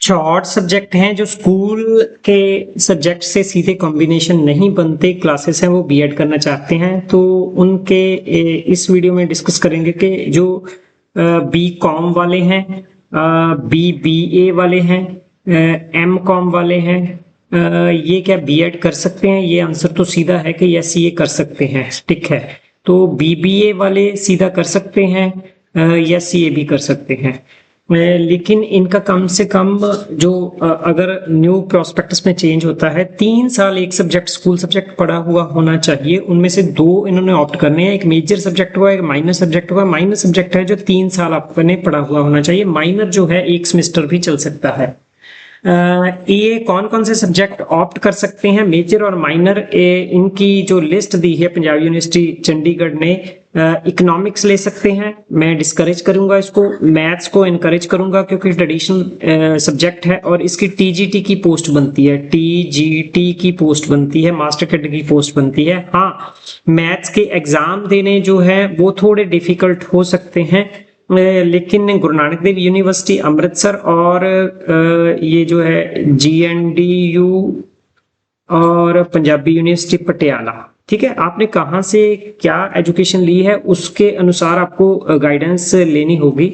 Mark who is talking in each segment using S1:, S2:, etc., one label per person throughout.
S1: Short subject हैं जो school के सब्जेक्ट से सीधे कॉम्बिनेशन नहीं बनते, क्लासेस हैं, वो बीएड करना चाहते हैं, तो उनके इस वीडियो में डिस्कस करेंगे कि जो बी कॉम वाले हैं, बीए वाले हैं, एम कॉम वाले हैं, ये क्या बीएड कर सकते हैं। ये आंसर तो सीधा है कि यस, ये कर सकते हैं, ठीक है। तो बीबीए वाले सीधा कर सकते हैं, यस ये भी कर सकते हैं। लेकिन इनका कम से कम जो अगर न्यू प्रोस्पेक्टस में चेंज होता है, 3 साल एक सब्जेक्ट स्कूल सब्जेक्ट पढ़ा हुआ होना चाहिए। उनमें से 2 इन्होंने ऑप्ट करने हैं, एक मेजर सब्जेक्ट हुआ, एक माइनर सब्जेक्ट हुआ। माइनर सब्जेक्ट है जो 3 साल आपने पढ़ा हुआ होना चाहिए, माइनर जो है 1 सेमेस्टर भी चल सकता है। ये कौन कौन से सब्जेक्ट ऑप्ट कर सकते हैं, मेजर और माइनर, इनकी जो लिस्ट दी है पंजाब यूनिवर्सिटी चंडीगढ़ ने। इकोनॉमिक्स ले सकते हैं, मैं डिस्करेज करूंगा इसको। मैथ्स को इनकरेज करूंगा क्योंकि ट्रेडिशनल सब्जेक्ट है और इसकी टीजीटी की पोस्ट बनती है, टीजीटी की पोस्ट बनती है, मास्टर कैडर की पोस्ट बनती है। हाँ, मैथ्स के एग्जाम देने जो है वो थोड़े डिफिकल्ट हो सकते हैं, लेकिन गुरु नानक देव यूनिवर्सिटी अमृतसर और ये जो है जीएनडीयू और पंजाबी यूनिवर्सिटी पटियाला, ठीक है। आपने कहाँ से क्या एजुकेशन ली है उसके अनुसार आपको गाइडेंस लेनी होगी,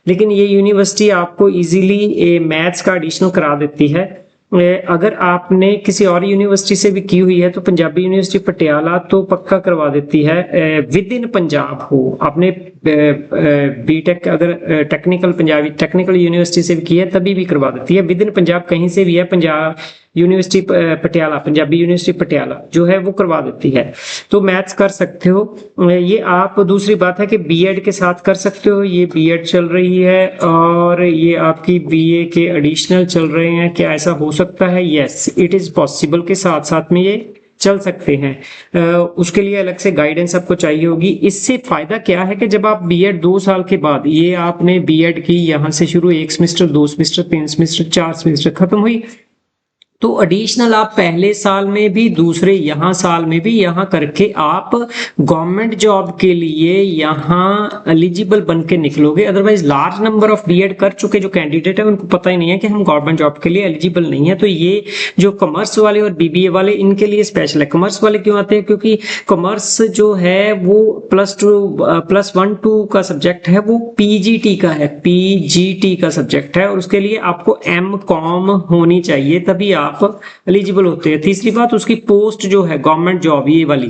S1: लेकिन ये यूनिवर्सिटी आपको इजीली मैथ्स का एडिशनल करा देती है। अगर आपने किसी और यूनिवर्सिटी से भी की हुई है तो पंजाबी यूनिवर्सिटी पटियाला तो पक्का करवा देती है, विद इन पंजाब हो। आपने बीटेक अगर टेक्निकल पंजाबी टेक्निकल यूनिवर्सिटी से भी की है तभी भी करवा देती है, विद इन पंजाब कहीं से भी है। पंजाब यूनिवर्सिटी पटियाला, पंजाबी यूनिवर्सिटी पटियाला जो है वो करवा देती है, तो मैथ्स कर सकते हो ये आप। दूसरी बात है कि बीएड के साथ कर सकते हो, ये बीएड चल रही है और ये आपकी बीए के एडिशनल चल रहे हैं, क्या ऐसा हो सकता है? यस, इट इज पॉसिबल के साथ साथ में ये चल सकते हैं। उसके लिए अलग से गाइडेंस आपको चाहिए होगी। इससे फायदा क्या है कि जब आप बीएड 2 साल के बाद, ये आपने बीएड की यहाँ से शुरू, 1 सेमेस्टर, 2 सेमेस्टर, 3 सेमेस्टर, 4 सेमेस्टर खत्म हुई, तो एडिशनल आप पहले साल में भी, दूसरे यहाँ साल में भी यहाँ करके आप गवर्नमेंट जॉब के लिए यहाँ एलिजिबल बन के निकलोगे। Otherwise large number of BEd कर चुके जो कैंडिडेट है उनको पता ही नहीं है कि हम गवर्नमेंट जॉब के लिए एलिजिबल नहीं है। तो ये जो कॉमर्स वाले और बीबीए वाले, इनके लिए स्पेशल है। कॉमर्स वाले क्यों आते हैं? क्योंकि कॉमर्स जो है वो +1 2 का सब्जेक्ट है, वो पीजीटी का है, पीजीटी का सब्जेक्ट है, और उसके लिए आपको एम कॉम होनी चाहिए, तभी आप एलिजिबल होते हैं। तीसरी बात, उसकी पोस्ट जो है गवर्नमेंट जॉब ये वाली,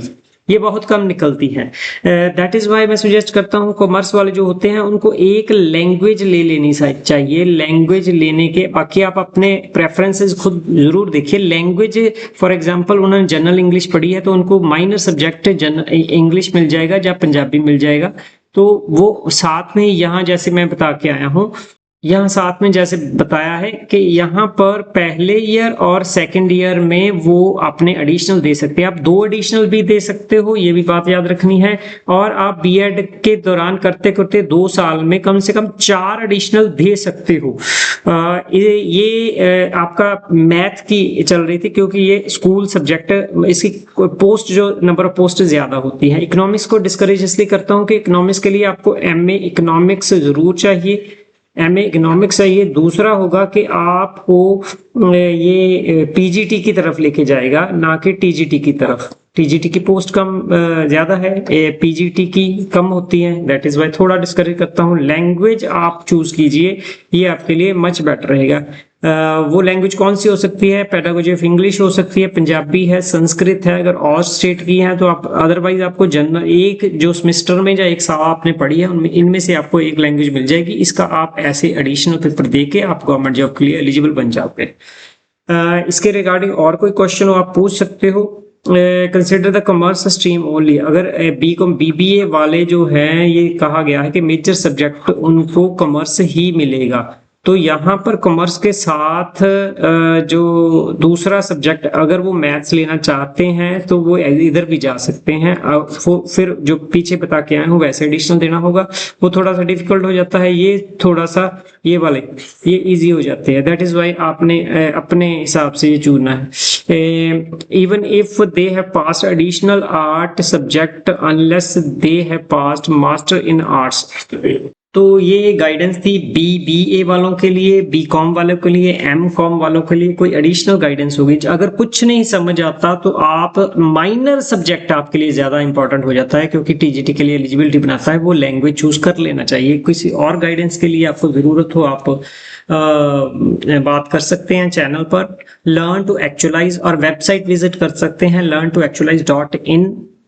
S1: ये बहुत कम निकलती है। दैट इज वाई मैं सजेस्ट करता हूँ कॉमर्स वाले जो होते हैं उनको एक लैंग्वेज ले लेनी चाहिए। लैंग्वेज लेने के बाकी आप अपने प्रेफरेंसेस खुद जरूर देखिए। लैंग्वेज फॉर एग्जांपल, उन्होंने जनरल इंग्लिश पढ़ी है तो उनको माइनर सब्जेक्ट इंग्लिश मिल जाएगा या पंजाबी मिल जाएगा, तो वो साथ में यहाँ जैसे मैं बता के आया हूँ, यहाँ साथ में जैसे बताया है कि यहाँ पर पहले ईयर और सेकंड ईयर में वो अपने एडिशनल दे सकते हैं। आप 2 एडिशनल भी दे सकते हो, ये भी बात याद रखनी है। और आप बीएड के दौरान करते करते 2 साल में कम से कम 4 एडिशनल दे सकते हो। ये आपका मैथ की चल रही थी क्योंकि ये स्कूल सब्जेक्ट, इसकी पोस्ट जो नंबर ऑफ पोस्ट ज्यादा होती है। इकोनॉमिक्स को डिस्करेज इसलिए करता हूँ कि इकोनॉमिक्स के लिए आपको एमए इकोनॉमिक्स जरूर चाहिए, एमए इकोनॉमिक्स चाहिए। दूसरा होगा कि आपको ये पीजीटी की तरफ लेके जाएगा, ना कि टीजीटी की तरफ। टीजीटी की पोस्ट कम ज्यादा है, पीजीटी की कम होती है, दैट इज वाई थोड़ा डिस्करेज करता हूँ। लैंग्वेज आप चूज कीजिए, ये आपके लिए मच बेटर रहेगा। वो लैंग्वेज कौन सी हो सकती है? पेडागोजी ऑफ इंग्लिश हो सकती है, पंजाबी है, संस्कृत है, अगर और स्टेट की है तो आप। अदरवाइज आपको जनरल एक जो सेमेस्टर में या एक साल आपने पढ़ी है उनमें इनमें से आपको एक लैंग्वेज मिल जाएगी। इसका आप ऐसे एडिशनल पेपर दे के आप गवर्नमेंट जॉब के लिए एलिजिबल बन जाओगे। इसके रिगार्डिंग और कोई क्वेश्चन हो आप पूछ सकते हो। Consider the commerce stream only. अगर बीबीए वाले जो हैं, ये कहा गया है कि मेजर सब्जेक्ट उनको कॉमर्स ही मिलेगा, तो यहाँ पर कॉमर्स के साथ जो दूसरा सब्जेक्ट अगर वो मैथ्स लेना चाहते हैं तो वो इधर भी जा सकते हैं। फिर जो पीछे बता के आए हूँ वैसे एडिशनल देना होगा, वो थोड़ा सा डिफिकल्ट हो जाता है। ये थोड़ा सा ये वाले ये इजी हो जाते हैं, दैट इज वाई आपने अपने हिसाब से ये चुनना है। Even if they have passed additional art subject unless they have passed master in arts. तो ये गाइडेंस थी BBA वालों के लिए, BCom वालों के लिए, MCom वालों के लिए कोई एडिशनल गाइडेंस होगी। अगर कुछ नहीं समझ आता तो आप माइनर सब्जेक्ट आपके लिए ज्यादा इंपॉर्टेंट हो जाता है, क्योंकि TGT के लिए एलिजिबिलिटी बनाता है, वो लैंग्वेज चूज कर लेना चाहिए। किसी और गाइडेंस के लिए आपको जरूरत हो, आप बात कर सकते हैं चैनल पर। लर्न टू एक्चुअलाइज और वेबसाइट विजिट कर सकते हैं learntoactualize.in।